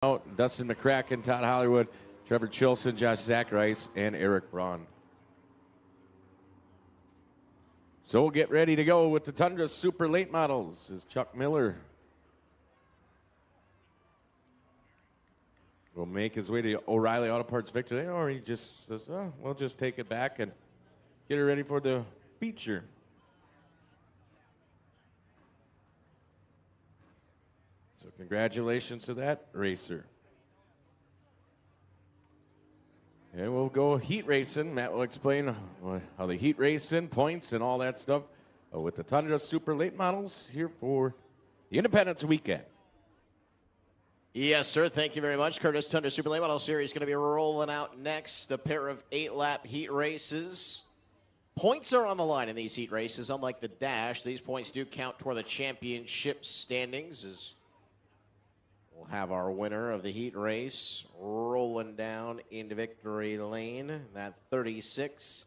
Dustin McCracken, Todd Hollywood, Trevor Chilson, Josh Zacharias, and Eric Braun. So we'll get ready to go with the Tundra Super Late Models. This is Chuck Miller. Will make his way to O'Reilly Auto Parts victory, or he just says, oh, we'll just take it back and get it ready for the feature. So congratulations to that racer. And we'll go heat racing. Matt will explain how the heat racing, points, and all that stuff with the Tundra Super Late Models here for the Independence Weekend. Yes, sir. Thank you very much. Curtis, Tundra Super Late Model Series going to be rolling out next. A pair of 8-lap heat races. Points are on the line in these heat races. Unlike the dash, these points do count toward the championship standings, as we'll have our winner of the heat race rolling down into victory lane. That 36.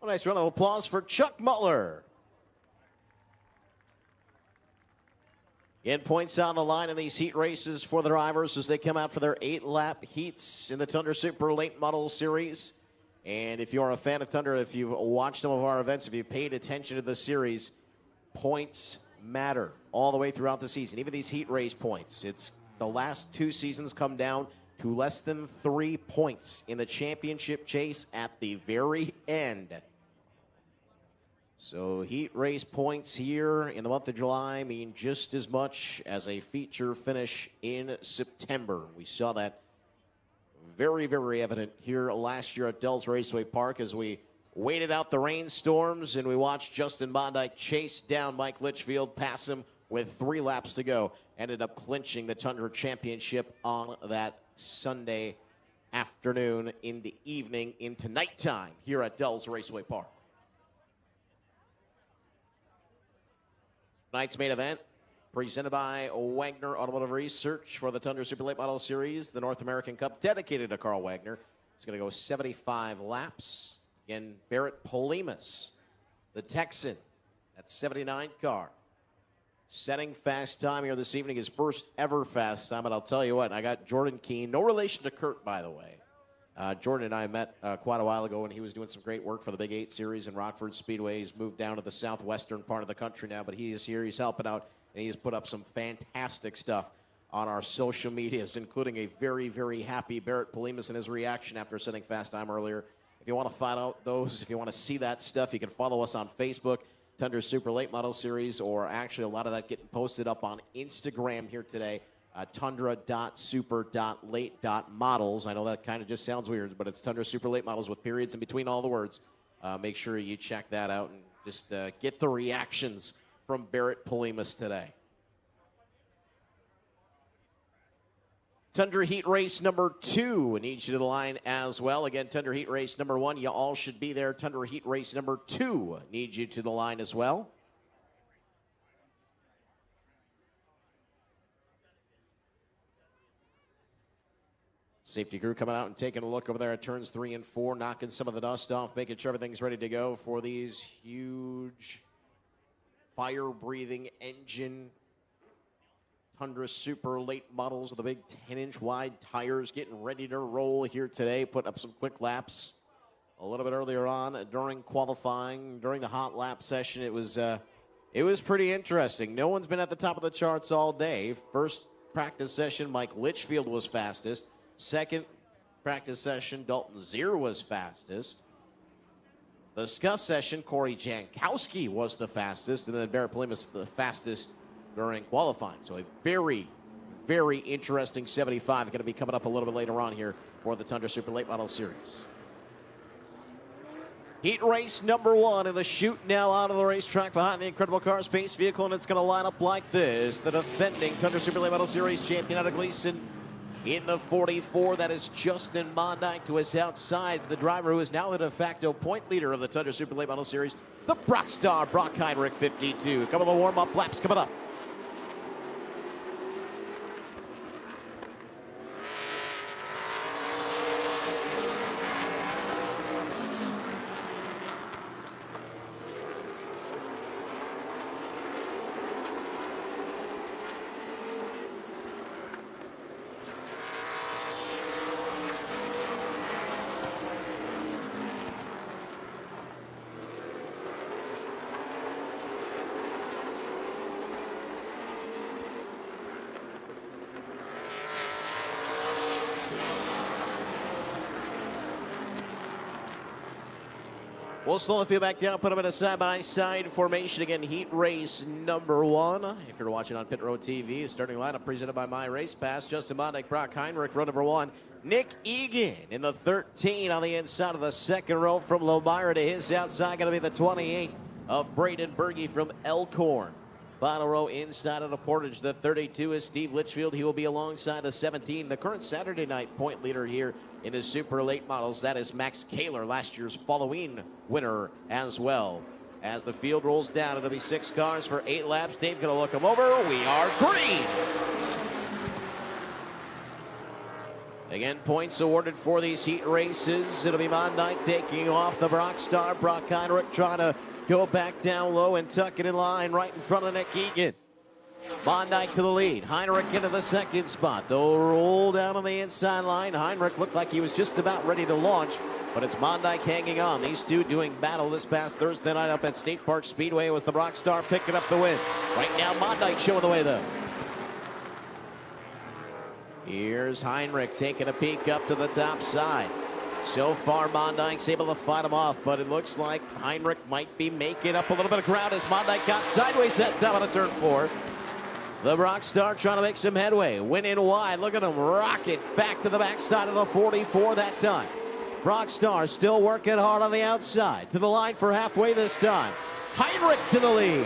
A nice round of applause for Chuck Muller. Again, points on the line in these heat races for the drivers as they come out for their 8-lap heats in the Tundra Super Late Model Series. And if you are a fan of Tundra, if you've watched some of our events, if you've paid attention to the series, points matter all the way throughout the season. Even these heat race points, it's the last 2 seasons come down to less than 3 points in the championship chase at the very end. So heat race points here in the month of July mean just as much as a feature finish in September. We saw that very, very evident here last year at Dells Raceway Park as we waited out the rainstorms and we watched Justin Bondyke chase down Mike Litchfield, pass him with 3 laps to go. Ended up clinching the Tundra Championship on that Sunday afternoon into evening into nighttime here at Dells Raceway Park. Tonight's main event, presented by Wegner Automotive Research for the Tundra Super Late Model Series, the North American Cup, dedicated to Carl Wegner. It's going to go 75 laps. Again, Barrett Polimas, the Texan, at 79 car. Setting fast time here this evening, his first ever fast time. And I'll tell you what, I got Jordan Keene, no relation to Kurt, by the way. Jordan and I met quite a while ago when he was doing some great work for the Big 8 Series in Rockford Speedway. He's moved down to the southwestern part of the country now, but he is here. He's helping out, and he has put up some fantastic stuff on our social medias, including a very, very happy Barrett Polimas and his reaction after setting fast time earlier. If you want to find out those, if you want to see that stuff, you can follow us on Facebook, Tundra Super Late Model Series, or actually a lot of that getting posted up on Instagram here today. Tundra.super.late.models. I know that kind of just sounds weird, but it's Tundra Super Late Models with periods in between all the words. Make sure you check that out and just get the reactions from Barrett Polimas today. Tundra Heat Race number 2 needs you to the line as well. Again, Tundra Heat Race number 1, you all should be there. Tundra Heat Race number 2 needs you to the line as well. Safety crew coming out and taking a look over there at turns 3 and 4, knocking some of the dust off, making sure everything's ready to go for these huge fire-breathing engine Tundra Super Late Models with the big 10-inch wide tires, getting ready to roll here today, putting up some quick laps. A little bit earlier on during qualifying, during the hot lap session, it was pretty interesting. No one's been at the top of the charts all day. First practice session, Mike Litchfield was fastest. Second practice session, Dalton Zier was fastest. The scuff session, Corey Jankowski was the fastest, and then Barrett Polimas the fastest during qualifying. So a very, very interesting 75 going to be coming up a little bit later on here for the Tundra Super Late Model Series. Heat race number 1 in the chute now out of the racetrack behind the Incredible Car Space vehicle, and it's going to line up like this. The defending Tundra Super Late Model Series champion out of Gleason. In the 44, that is Justin Bondyke to his outside. The driver who is now the de facto point leader of the Tundra Super Late Model Series, the Brock Star, Brock Heinrich, 52. A couple of warm-up laps coming up. We'll slow the field back down, put them in a side-by-side formation again. Heat race number 1. If you're watching on Pit Road TV, starting lineup presented by My Race Pass. Justin Mondick, Brock Heinrich, row number 1. Nick Egan in the 13 on the inside of the second row from Lomira to his outside. Going to be the 28 of Braden Berge from Elkhorn. Final row inside of the portage. The 32 is Steve Litchfield. He will be alongside the 17, the current Saturday night point leader here in the Super Late Models. That is Max Kaler, last year's Halloween winner as well. As the field rolls down, it'll be 6 cars for 8 laps. Dave going to look them over. We are green. Again, points awarded for these heat races. It'll be Mondick taking off the Brock Star. Brock Heinrich trying to go back down low and tuck it in line right in front of Nick Egan. Mondick to the lead. Heinrich into the second spot. They'll roll down on the inside line. Heinrich looked like he was just about ready to launch, but it's Mondick hanging on. These two doing battle this past Thursday night up at State Park Speedway. It was the Brock Star picking up the win. Right now, Mondick showing the way, though. Here's Heinrich taking a peek up to the top side. So far, Mondick's able to fight him off, but it looks like Heinrich might be making up a little bit of ground as Mondick got sideways that time on a turn 4. The Brock Star trying to make some headway. Went in wide. Look at him rocket back to the backside of the 44 that time. Brock Star still working hard on the outside. To the line for halfway this time. Heinrich to the lead.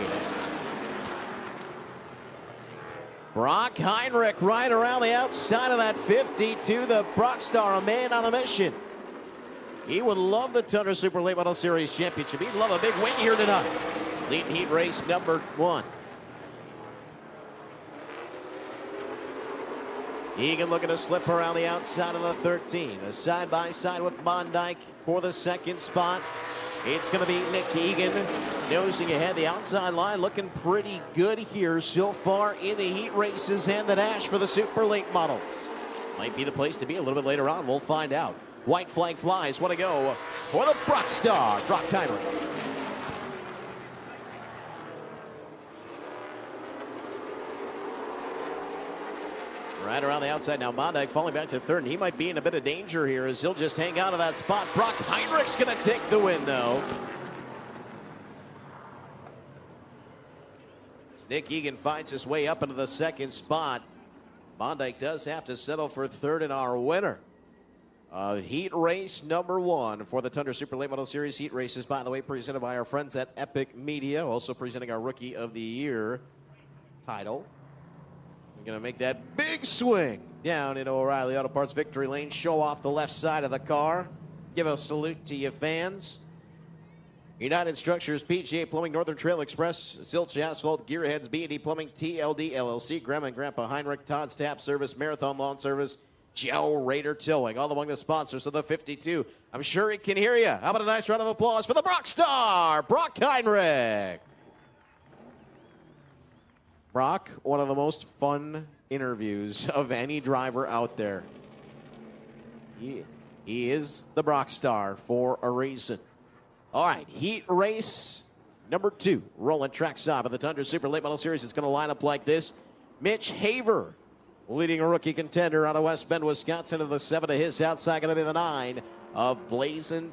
Brock Heinrich right around the outside of that 52. The Brock Star, a man on a mission. He would love the TUNDRA Super Late Model Series Championship. He'd love a big win here tonight. Leading heat race number 1. Egan looking to slip around the outside of the 13. A side-by-side with Mondick for the second spot. It's going to be Nick Egan nosing ahead. The outside line looking pretty good here so far in the heat races and the dash for the Super Late Models. Might be the place to be a little bit later on. We'll find out. White flag flies. Want to go for the Brock Star. Brock Heinrich. Right around the outside now. Mondick falling back to third, and he might be in a bit of danger here as he'll just hang out of that spot. Brock Heinrich's going to take the win, though. As Nick Egan finds his way up into the second spot, Mondick does have to settle for third in our winner. Heat race number 1 for the TUNDRA Super Late Model Series. Heat races, by the way, presented by our friends at Epic Media, also presenting our Rookie of the Year title. Going to make that big swing down into O'Reilly Auto Parts victory lane. Show off the left side of the car. Give a salute to you fans. United Structures, PGA Plumbing, Northern Trail Express, Silch Asphalt, Gearheads, B&D Plumbing, TLD LLC, Grandma and Grandpa Heinrich, Todd's Tap Service, Marathon Lawn Service, Joe Raider Towing, all among the sponsors of the 52. I'm sure he can hear you. How about a nice round of applause for the Brock Star, Brock Heinrich. Brock, one of the most fun interviews of any driver out there. He is the Brock Star for a reason. All right, heat race number 2. Rolling trackside of the TUNDRA Super Late Model Series. It's going to line up like this. Mitch Haver, leading a rookie contender out of West Bend, Wisconsin, to the 7 to his outside. Going to be the 9 of Brazen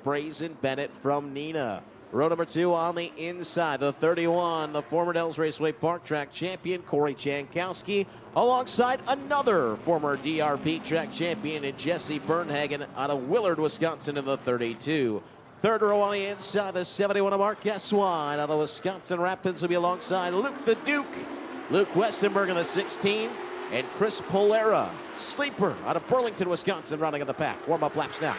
Bennett from Neenah. Row number 2 on the inside, the 31, the former Dells Raceway Park track champion, Corey Jankowski, alongside another former DRP track champion, Jesse Bernhagen, out of Willard, Wisconsin, in the 32. Third row on the inside, the 71 of Mark Eswine, out of Wisconsin Rapids, will be alongside Luke the Duke, Luke Westenberg in the 16, and Chris Polera, sleeper, out of Burlington, Wisconsin, rounding in the pack. Warm-up laps now.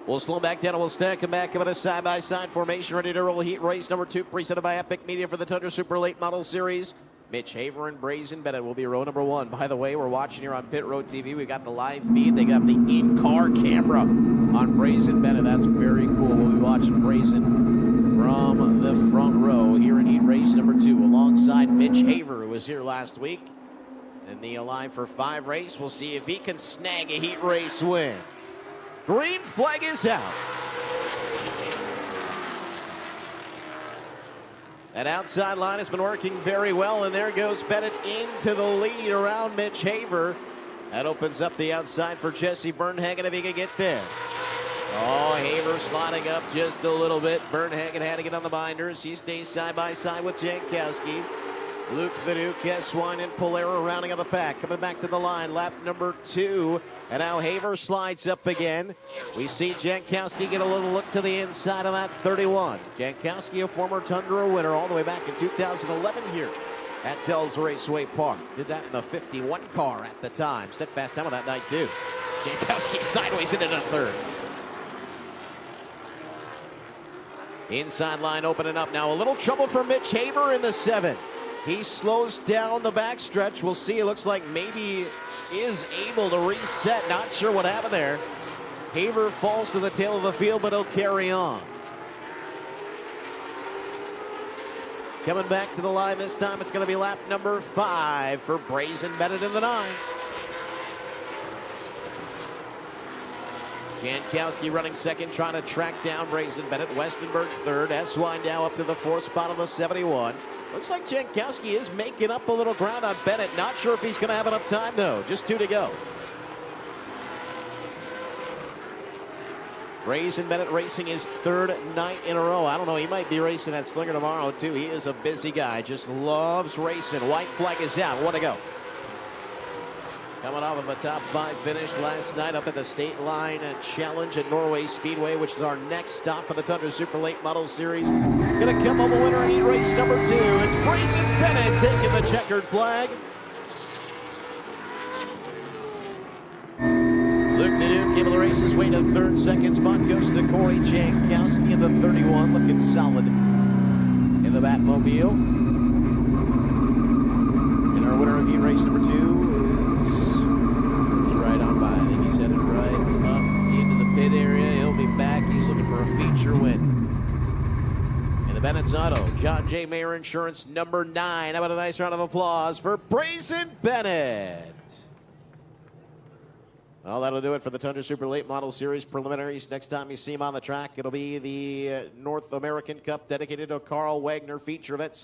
We'll slow back down and we'll stack him back up in a side-by-side formation, ready to roll heat race number 2, presented by Epic Media for the TUNDRA Super Late Model Series. Mitch Haver and Brazen Bennett will be row number 1. By the way, we're watching here on Pit Road TV. We've got the live feed. They got the in-car camera on Brazen Bennett. That's very cool. We'll be watching Brazen from the front row here in heat race number 2 alongside Mitch Haver, who was here last week. In the Alive for 5 race, we'll see if he can snag a heat race win. Green flag is out. That outside line has been working very well, and there goes Bennett into the lead around Mitch Haver. That opens up the outside for Jesse Bernhagen if he can get there. Oh, Haver sliding up just a little bit. Bernhagen had to get on the binders. He stays side by side with Jankowski. Luke Viduc, Keswine, and Polero rounding out the pack. Coming back to the line, lap number 2. And now Haver slides up again. We see Jankowski get a little look to the inside of that 31. Jankowski, a former Tundra winner all the way back in 2011 here at Dells Raceway Park. Did that in the 51 car at the time. Set fast time on that night, too. Jankowski sideways into the 3rd. Inside line opening up now. A little trouble for Mitch Haver in the 7. He slows down the backstretch. We'll see. It looks like maybe is able to reset. Not sure what happened there. Haver falls to the tail of the field, but he'll carry on. Coming back to the line this time, it's going to be lap number 5 for Brazen Bennett in the 9. Jankowski running second, trying to track down Brazen Bennett. Westenberg 3rd. Eswine now up to the 4th spot on the 71. Looks like Jankowski is making up a little ground on Bennett. Not sure if he's going to have enough time, though. Just 2 to go. Brazen Bennett racing his 3rd night in a row. I don't know. He might be racing at Slinger tomorrow, too. He is a busy guy. Just loves racing. White flag is out. 1 to go. Coming off of a top 5 finish last night up at the State Line Challenge at Norway Speedway, which is our next stop for the TUNDRA Super Late Models Series. Going to come home a winner in heat race number 2. It's Brazen Bennett taking the checkered flag. Luke Viduc able to race his way to 3rd, 2nd spot. Goes to Corey Jankowski in the 31, looking solid in the Batmobile. And our winner of heat race number 2 pit area. He'll be back. He's looking for a feature win. In the Bennett's Auto, John J. Mayer Insurance number 9. How about a nice round of applause for Brazen Bennett? Well, that'll do it for the TUNDRA Super Late Model Series preliminaries. Next time you see him on the track, it'll be the North American Cup dedicated to Carl Wegner feature event.